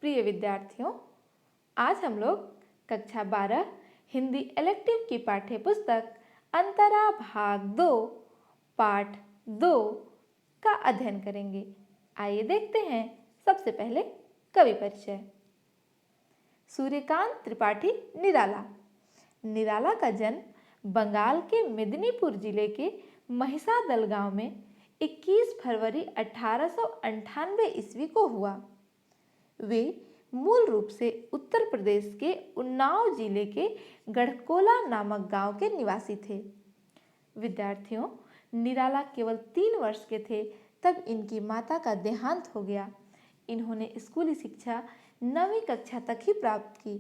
प्रिय विद्यार्थियों, आज हम लोग कक्षा 12 हिंदी इलेक्टिव की पाठ्य पुस्तक अंतरा भाग 2 पाठ 2 का अध्ययन करेंगे। आइए देखते हैं। सबसे पहले कवि परिचय। सूर्यकांत त्रिपाठी निराला। निराला का जन्म बंगाल के मेदिनीपुर जिले के महिसादल गांव में 21 फरवरी 1898 ईस्वी को हुआ। वे मूल रूप से उत्तर प्रदेश के उन्नाव जिले के गढ़कोला नामक गांव के निवासी थे। विद्यार्थियों, निराला केवल 3 वर्ष के थे तब इनकी माता का देहांत हो गया। इन्होंने स्कूली शिक्षा 9वीं कक्षा तक ही प्राप्त की,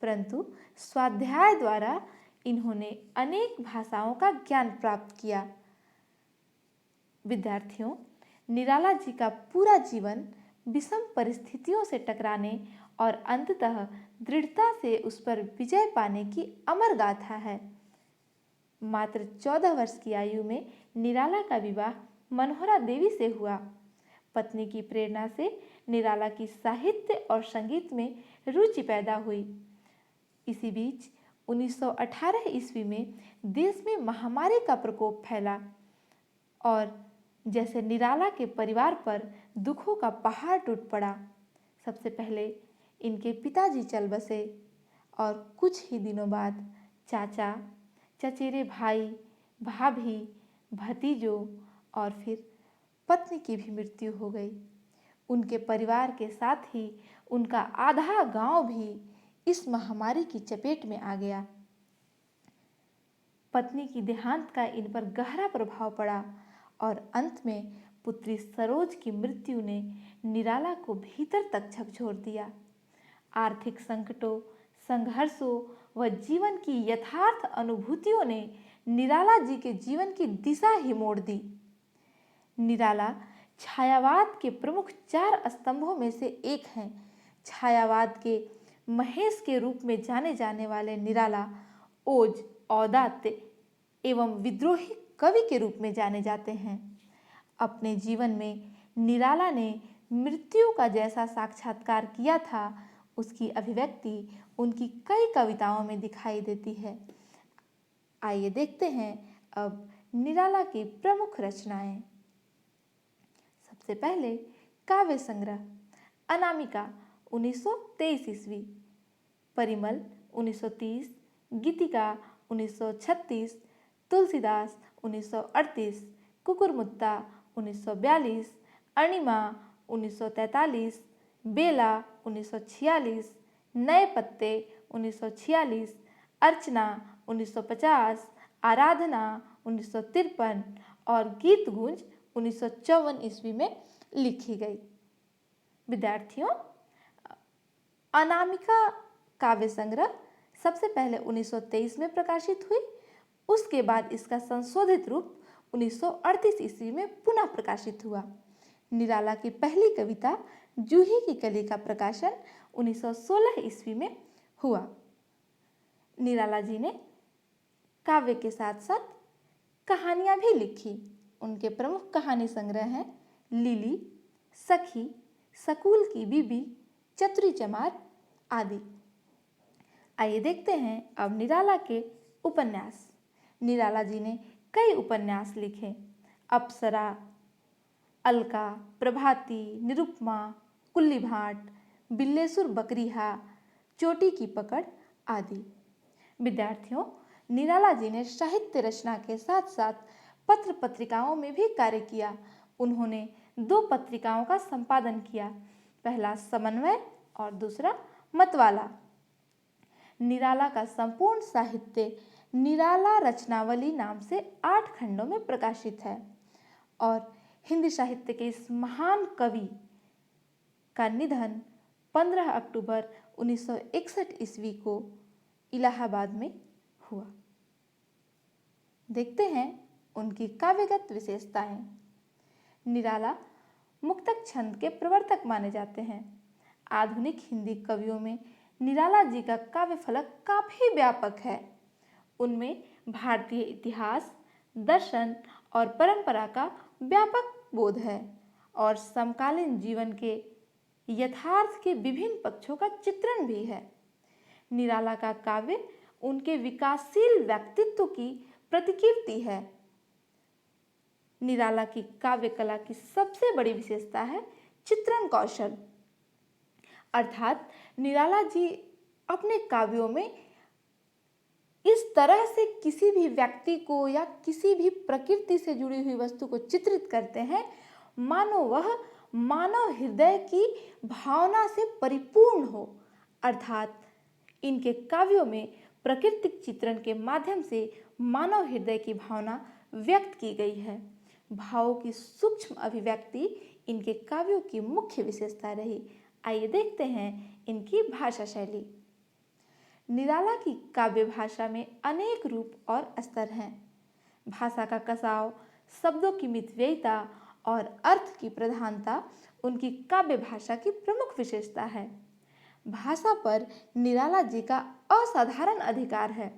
परंतु स्वाध्याय द्वारा इन्होंने अनेक भाषाओं का ज्ञान प्राप्त किया। विद्यार्थियों, निराला जी का पूरा जीवन विषम परिस्थितियों से टकराने और अंततः दृढ़ता से उस पर विजय पाने की अमर गाथा है। मात्र 14 वर्ष की आयु में निराला का विवाह मनोहरा देवी से हुआ। पत्नी की प्रेरणा से निराला की साहित्य और संगीत में रुचि पैदा हुई। इसी बीच 1918 ईस्वी में देश में महामारी का प्रकोप फैला और जैसे निराला के परिवार पर दुखों का पहाड़ टूट पड़ा। सबसे पहले इनके पिताजी चल बसे और कुछ ही दिनों बाद चाचा, चचेरे भाई, भाभी, भतीजों और फिर पत्नी की भी मृत्यु हो गई। उनके परिवार के साथ ही उनका आधा गांव भी इस महामारी की चपेट में आ गया। पत्नी की देहांत का इन पर गहरा प्रभाव पड़ा और अंत में पुत्री सरोज की मृत्यु ने निराला को भीतर तक झकझोर दिया। आर्थिक संकटों, संघर्षों व जीवन की यथार्थ अनुभूतियों ने निराला जी के जीवन की दिशा ही मोड़ दी। निराला छायावाद के प्रमुख 4 स्तंभों में से एक हैं। छायावाद के महेश के रूप में जाने जाने वाले निराला ओज, औदात्य एवं विद्रोही कवि के रूप में जाने जाते हैं। अपने जीवन में निराला ने मृत्यु का जैसा साक्षात्कार किया था, उसकी अभिव्यक्ति उनकी कई कविताओं में दिखाई देती है। आइए देखते हैं अब निराला की प्रमुख रचनाएं। सबसे पहले काव्य संग्रह अनामिका 1923 ईस्वी, परिमल 1930, गीतिका 1936, तुलसीदास 1938, कुकुरमुत्ता 1942, अणिमा 1943, बेला 1946, नए पत्ते 1946, अर्चना 1950, आराधना 1953 और गीत गूंज 1954 ईस्वी में लिखी गई। विद्यार्थियों, अनामिका काव्य संग्रह सबसे पहले 1923 में प्रकाशित हुई। उसके बाद इसका संशोधित रूप 1938 ईस्वी में पुनः प्रकाशित हुआ। निराला की पहली कविता जूही की कली का प्रकाशन 1916 ईस्वी में हुआ। निराला जी ने काव्य के साथ साथ कहानियां भी लिखी। उनके प्रमुख कहानी संग्रह हैं लिली, सखी, सकूल की बीबी, चतुरी चमार आदि। आइए देखते हैं अब निराला के उपन्यास। निराला जी ने कई उपन्यास लिखे। अप्सरा, अलका, प्रभाती, निरुपमा, कुल्ली भाट, बिल्लेसुर बकरीहा, चोटी की पकड़ आदि। विद्यार्थियों, निराला जी ने साहित्य रचना के साथ साथ पत्र पत्रिकाओं में भी कार्य किया। उन्होंने 2 पत्रिकाओं का संपादन किया, पहला समन्वय और दूसरा मतवाला। निराला का संपूर्ण साहित्य निराला रचनावली नाम से 8 खंडों में प्रकाशित है और हिंदी साहित्य के इस महान कवि का निधन 15 अक्टूबर 1961 ईस्वी को इलाहाबाद में हुआ। देखते हैं उनकी काव्यगत विशेषताएं। निराला मुक्तक छंद के प्रवर्तक माने जाते हैं। आधुनिक हिंदी कवियों में निराला जी का काव्य फलक काफी व्यापक है। उनमें भारतीय इतिहास, दर्शन और परंपरा का व्यापक बोध है और समकालीन जीवन के यथार्थ के विभिन्न पक्षों का चित्रण भी है। निराला का काव्य उनके विकासशील व्यक्तित्व की प्रतिकीर्ति है। निराला की काव्य कला की सबसे बड़ी विशेषता है चित्रण कौशल, अर्थात निराला जी अपने काव्यों में इस तरह से किसी भी व्यक्ति को या किसी भी प्रकृति से जुड़ी हुई वस्तु को चित्रित करते हैं मानो वह मानव हृदय की भावना से परिपूर्ण हो। अर्थात इनके काव्यों में प्राकृतिक चित्रण के माध्यम से मानव हृदय की भावना व्यक्त की गई है। भावों की सूक्ष्म अभिव्यक्ति इनके काव्यों की मुख्य विशेषता रही। आइए देखते हैं इनकी भाषा शैली। निराला की काव्य भाषा में अनेक रूप और स्तर हैं। भाषा का कसाव, शब्दों की मितव्ययिता और अर्थ की प्रधानता उनकी काव्य भाषा की प्रमुख विशेषता है। भाषा पर निराला जी का असाधारण अधिकार है।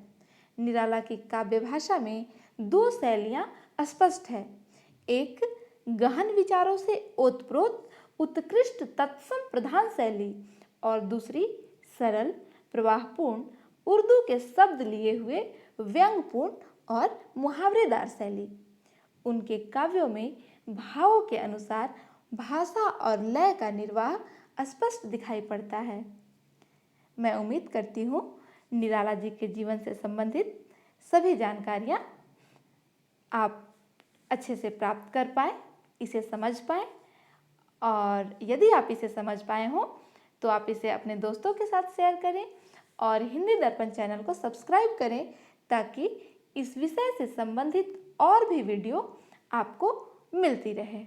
निराला की काव्य भाषा में दो शैलियां स्पष्ट है। एक गहन विचारों से ओतप्रोत उत्कृष्ट तत्सम प्रधान शैली और दूसरी सरल प्रवाहपूर्ण उर्दू के शब्द लिए हुए व्यंग्यपूर्ण और मुहावरेदार शैली। उनके काव्यों में भावों के अनुसार भाषा और लय का निर्वाह स्पष्ट दिखाई पड़ता है। मैं उम्मीद करती हूँ निराला जी के जीवन से संबंधित सभी जानकारियाँ आप अच्छे से प्राप्त कर पाए, इसे समझ पाए, और यदि आप इसे समझ पाए हों तो आप इसे अपने दोस्तों के साथ शेयर करें और हिंदी दर्पण चैनल को सब्सक्राइब करें ताकि इस विषय से संबंधित और भी वीडियो आपको मिलती रहे।